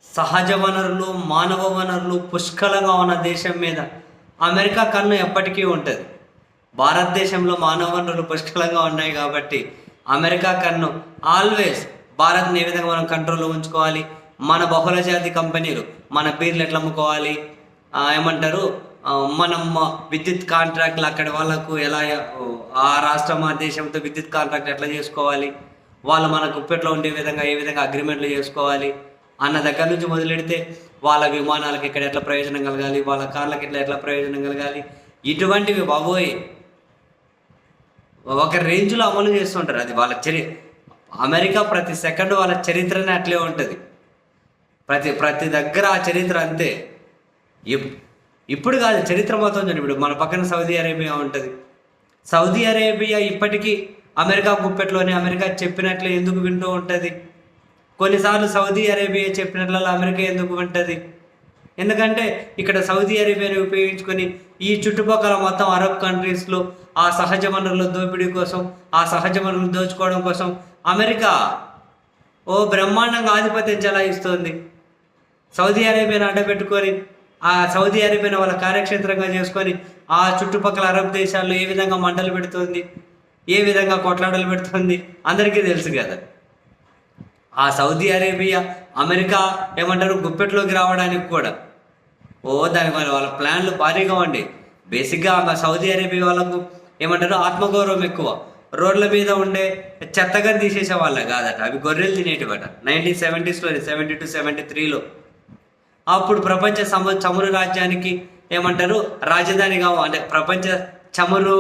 సహజ వనరులు, మానవ వనరులు పుష్కలంగా ఉన్న దేశం మీద అమెరికా కన్ను ఎప్పటికీ ఉంటది. భారతదేశంలో మానవ వనరులు పుష్కలంగా ఉన్నాయి కాబట్టి అమెరికా కన్ను ఆల్వేస్ భారత్‌ని ఏ విధంగా మనం కంట్రోల్‌లో ఉంచుకోవాలి, మన బహుళజాతి కంపెనీలు మన బీర్లు ఎట్లా అమ్ముకోవాలి, ఏమంటారు మనం విద్యుత్ కాంట్రాక్ట్‌లు అక్కడి వాళ్ళకు ఎలా ఆ రాష్ట్రం, ఆ దేశంతో విద్యుత్ కాంట్రాక్ట్ ఎట్లా చేసుకోవాలి, వాళ్ళు మన గుప్పెట్లో ఉండే విధంగా ఏ విధంగా అగ్రిమెంట్లు చేసుకోవాలి అన్న దగ్గర నుంచి మొదలెడితే వాళ్ళ విమానాలకు ఇక్కడ ఎట్లా ప్రయోజనం కలగాలి, వాళ్ళ కార్లకు ఇట్లా ఎట్లా ప్రయోజనం కలగాలి, ఇటువంటివి బాబోయ్ ఒక రేంజ్‌లో అమలు చేస్తుంటారు. అది వాళ్ళ అమెరికా ప్రతి సెకండ్ వాళ్ళ చరిత్రనే అట్లే ఉంటది. ప్రతి ప్రతి దగ్గర ఆ చరిత్ర అంతే. ఇప్ ఇప్పుడు కాదు, చరిత్ర మొత్తం చూడండి. ఇప్పుడు మన పక్కన సౌదీ అరేబియా ఉంటది. సౌదీ అరేబియా ఇప్పటికీ అమెరికా గుప్పెట్లోనే, అమెరికా చెప్పినట్లే ఎందుకు వింటూ ఉంటది? కొన్నిసార్లు సౌదీ అరేబియా చెప్పినట్లల్లా అమెరికా ఎందుకు వింటది? ఎందుకంటే ఇక్కడ సౌదీ అరేబియాని ఉపయోగించుకొని ఈ చుట్టుపక్కల మొత్తం అరబ్ కంట్రీస్‌లో ఆ సహజ వనరుల దోపిడీ కోసం, ఆ సహజ వనరులను దోచుకోవడం కోసం అమెరికా బ్రహ్మాండంగా ఆధిపత్యం చెలాయిస్తోంది. సౌదీ అరేబియాని అడ్డపెట్టుకొని, ఆ సౌదీ అరేబియాని వాళ్ళ కార్యక్షేత్రంగా చేసుకొని, ఆ చుట్టుపక్కల అరబ్ దేశాల్లో ఏ విధంగా మంటలు పెడుతుంది, ఏ విధంగా కొట్లాటలు పెడుతుంది అందరికీ తెలుసు కదా. ఆ సౌదీ అరేబియా అమెరికా ఏమంటారు గుప్పెట్లోకి రావడానికి కూడా దానికి వాళ్ళ ప్లాన్లు భారీగా ఉండి, బేసిక్గా సౌదీ అరేబియా వాళ్ళకు ఏమంటారు ఆత్మగౌరవం ఎక్కువ. రోడ్ల మీద ఉండే చెత్తగా తీసేసే వాళ్ళే కాదట, అవి గొర్రెలు తినేటివట. 1970s 72-73లో అప్పుడు ప్రపంచ చమురు రాజ్యానికి ఏమంటారు రాజధానిగా, అంటే ప్రపంచ చమురు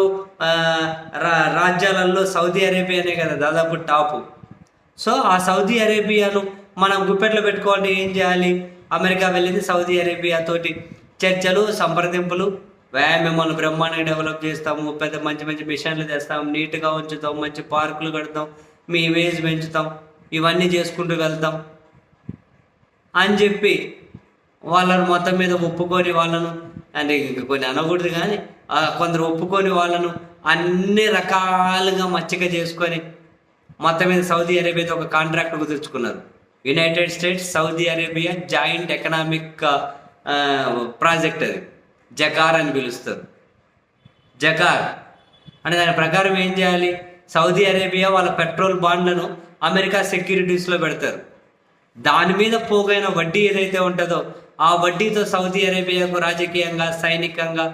రాజ్యాలలో సౌదీ అరేబియానే కదా దాదాపు టాపు. సో ఆ సౌదీ అరేబియాను మనం గుప్పెట్లో పెట్టుకోవాలంటే ఏం చేయాలి? అమెరికా వెళ్ళింది సౌదీ అరేబియా తోటి చర్చలు, సంప్రదింపులు. మిమ్మల్ని బ్రహ్మాండంగా డెవలప్ చేస్తాము, పెద్ద మంచి మంచి మిషన్లు తెస్తాం, నీట్గా ఉంచుతాం, మంచి పార్కులు కడతాం, మీ ఇమేజ్ పెంచుతాం, ఇవన్నీ చేసుకుంటూ వెళ్తాం అని చెప్పి వాళ్ళను మొత్తం మీద ఒప్పుకొని, వాళ్ళను అంటే కొన్ని అనకూడదు కానీ కొందరు ఒప్పుకొని వాళ్ళను అన్ని రకాలుగా మచ్చిక చేసుకొని మొత్తం మీద సౌదీ అరేబియాతో ఒక కాంట్రాక్ట్ కుదుర్చుకున్నారు. United States Saudi Arabia joint economic project, అది జకార్ అని పిలుస్తారు. జకార్ అంటే దాని ప్రకారం ఏం చేయాలి? సౌదీ అరేబియా వాళ్ళ పెట్రోల్ బాండ్లను అమెరికా సెక్యూరిటీస్లో పెడతారు. దాని మీద పోగైన వడ్డీ ఏదైతే ఉంటుందో ఆ వడ్డీతో సౌదీ అరేబియాకు రాజకీయంగా, సైనికంగా,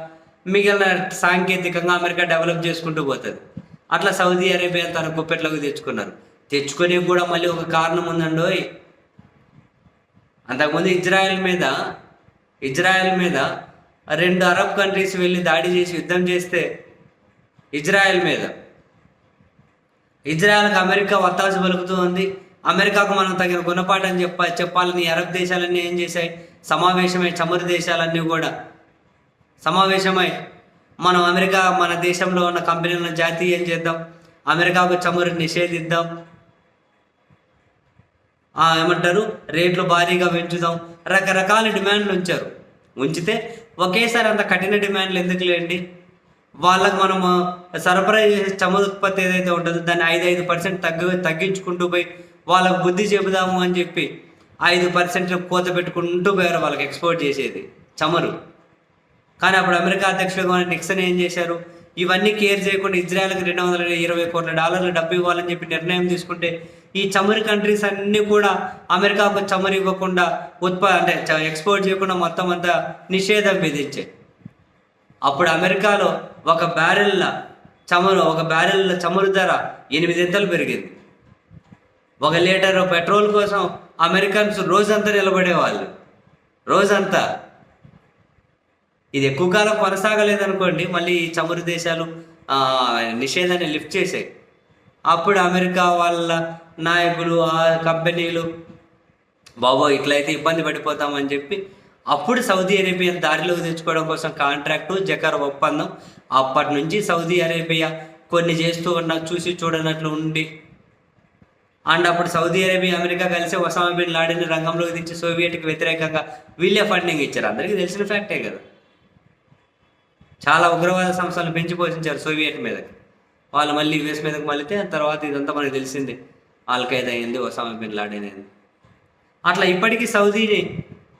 మిగిలిన సాంకేతికంగా అమెరికా డెవలప్ చేసుకుంటూ పోతుంది. అట్లా సౌదీ అరేబియా తన గుప్పెట్లోకి తెచ్చుకున్నారు. తెచ్చుకునే కూడా మళ్ళీ ఒక కారణం ఉందండోయ్. అంతకుముందు ఇజ్రాయెల్ మీద 2 అరబ్ కంట్రీస్ వెళ్ళి దాడి చేసి యుద్ధం చేస్తే ఇజ్రాయెల్కి అమెరికా వత్తాసు పలుకుతూ ఉంది. అమెరికాకు మనం తగిన గుణపాఠం చెప్పాలని అరబ్ దేశాలన్నీ ఏం చేశాయి? సమావేశమై, చమురు దేశాలన్నీ కూడా సమావేశమై మనం మన దేశంలో ఉన్న కంపెనీలను జాతీయం చేద్దాం, అమెరికాకు చమురు నిషేధిద్దాం, ఏమంటారు రేట్లు భారీగా పెంచుదాం, రకరకాల డిమాండ్లు ఉంచితే ఒకేసారి అంత కఠిన డిమాండ్లు ఎందుకు లేండి? వాళ్ళకు మనము సరఫరా చేసే చమురు ఉత్పత్తి ఏదైతే ఉంటుందో దాన్ని 5% తగ్గించుకుంటూ పోయి వాళ్ళకు బుద్ధి చెబుదాము అని చెప్పి 5% కోత పెట్టుకుంటూ పోయారు వాళ్ళకి ఎక్స్పోర్ట్ చేసేది చమురు. కానీ అప్పుడు అమెరికా అధ్యక్షుడుగా నిక్సన్ ఏం చేశారు? ఇవన్నీ కేర్ చేయకుండా ఇజ్రాయెల్కి $220 కోట్ల డబ్బు ఇవ్వాలని చెప్పి నిర్ణయం తీసుకుంటే ఈ చమురు కంట్రీస్ అన్నీ కూడా అమెరికాకు చమురు ఇవ్వకుండా, అంటే ఎక్స్పోర్ట్ చేయకుండా మొత్తం అంతా నిషేధం విధించాయి. అప్పుడు అమెరికాలో ఒక బ్యారెల్ చమురు ధర 8 పెరిగింది. 1 లీటర్ పెట్రోల్ కోసం అమెరికన్స్ రోజంతా నిలబడేవాళ్ళు, రోజంతా. ఇది ఎక్కువ కాలం కొనసాగలేదనుకోండి, మళ్ళీ చమురు దేశాలు నిషేధాన్ని లిఫ్ట్ చేసాయి. అప్పుడు అమెరికా వాళ్ళ నాయకులు, ఆ కంపెనీలు బాబో ఇట్లయితే ఇబ్బంది పడిపోతామని చెప్పి అప్పుడు సౌదీ అరేబియా దారిలోకి తెచ్చుకోవడం కోసం కాంట్రాక్టు, జకార్ ఒప్పందం. అప్పటి నుంచి సౌదీ అరేబియా కొన్ని చేస్తూ చూసి చూడనట్లు ఉండి, అండ్ అప్పుడు సౌదీ అరేబియా, అమెరికా కలిసి ఒసామా బిన్ లాడెన్ రంగంలోకి దించి సోవియట్కి వ్యతిరేకంగా వీళ్ళే ఫండింగ్ ఇచ్చారు. అందరికీ తెలిసిన ఫ్యాక్టే కదా. చాలా ఉగ్రవాద సంస్థలను పెంచి పోషించారు సోవియట్ మీదకి. వాళ్ళు మళ్ళీ యుఎస్ మీదకి మళ్ళితే తర్వాత ఇదంతా మనకు తెలిసిందే. ఆల్ఖైదా అయింది, ఒసామా బిన్ లాడెన్ అయింది. అట్లా ఇప్పటికీ సౌదీని,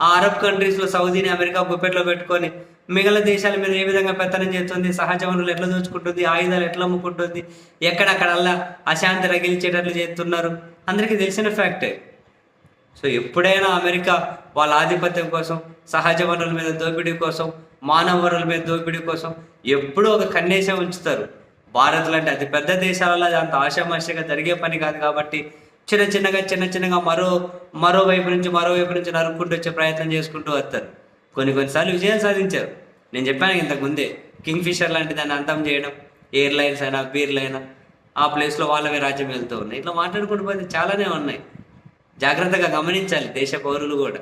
ఆ అరబ్ కంట్రీస్లో సౌదీని అమెరికా గుప్పెట్లో పెట్టుకొని మిగిలిన దేశాల మీద ఏ విధంగా పెత్తనం చేస్తుంది, సహజ వనరులు ఎట్లా దోచుకుంటుంది, ఆయుధాలు ఎట్లా అమ్ముకుంటుంది, ఎక్కడక్కడల్లా అశాంతి రగిల్చేటట్లు చేస్తున్నారు, అందరికీ తెలిసిన ఫ్యాక్టే. సో ఎప్పుడైనా అమెరికా వాళ్ళ ఆధిపత్యం కోసం, సహజ వనరుల మీద దోపిడీ కోసం, మానవ వనరుల మీద దోపిడీ కోసం ఎప్పుడూ ఒక కన్నేసే ఉంచుతారు. భారత్ లాంటి అతి పెద్ద దేశాలలో అది అంత ఆషామాషిగా జరిగే పని కాదు కాబట్టి చిన్న చిన్నగా మరోవైపు నుంచి నరుక్కుంటూ వచ్చే ప్రయత్నం చేసుకుంటూ వస్తారు. కొన్నిసార్లు విజయం సాధించారు. నేను చెప్పాను ఇంతకు ముందే, కింగ్ ఫిషర్ లాంటి దాన్ని అంతం చేయడం, ఎయిర్లైన్స్ అయినా బీర్లు అయినా ఆ ప్లేస్లో వాళ్ళవే రాజ్యం వెళ్తూ ఉన్నాయి. ఇట్లా మాట్లాడుకుంటూ పోతే చాలానే ఉన్నాయి. జాగ్రత్తగా గమనించాలి దేశ పౌరులు కూడా.